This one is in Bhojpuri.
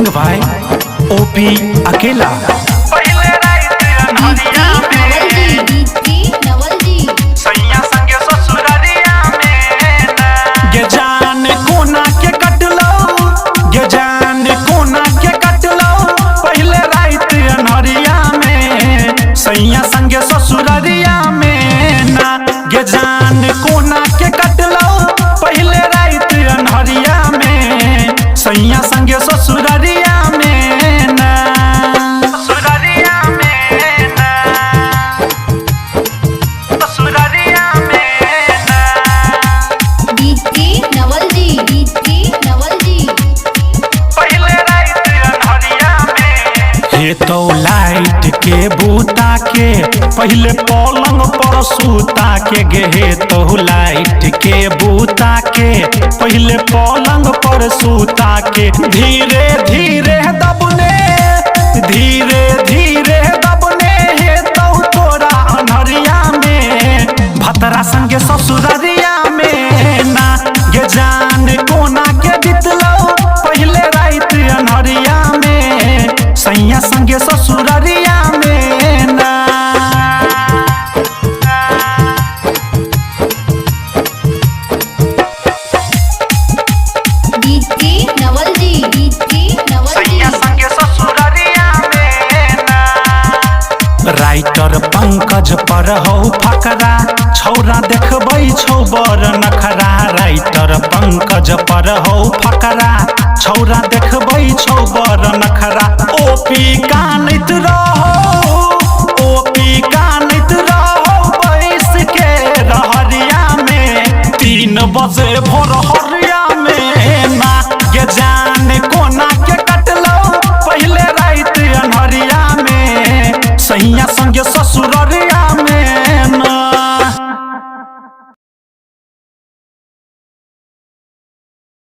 रिकॉर्डिंग भाई ओपी अकेला। पहले रात अनहरिया में सैया संगे ससुरारिया में गे जान कोना के कटलो, गे जान कोना के कटलो पहले रात अनहरिया में सैया संगे ससुरारिया में ना। गे जान कोना के कटलो पहले रात अनहरिया में सैया संगे ससुरारिया में ना। ससुरारिया में ना, ससुरारिया में ना। पहले रात अनहरिया में हे तो लाइट के बूता के पहले पलंग पर सूता के गे। हे तो लाइट के बूता के पहले पलंग पर सूता के धीरे धीरे दबने, धीरे धीरे दबने हे तो तोरा अनहरिया में भतरा संगे ससुरारिया में ना। गे जान कोना के बितलो पहले रात अनहरिया में सैया संगे ससुरारिया में ना। सैया संगे ससुरारिया में ना। राइटर पंकज पर हो फकरा छौरा देखबै छौ बर नखरा। राइटर पंकज पर हो फकरा छौरा देखबै छौ बर नखरा। ओपी कानैत रहो, ओपी कानैत रहो बैस के रहरिया में 3 बजे भोर हरिया में ना। गे जान कोना के कटलो पहले रात अनहरिया में सैया संगे ससुर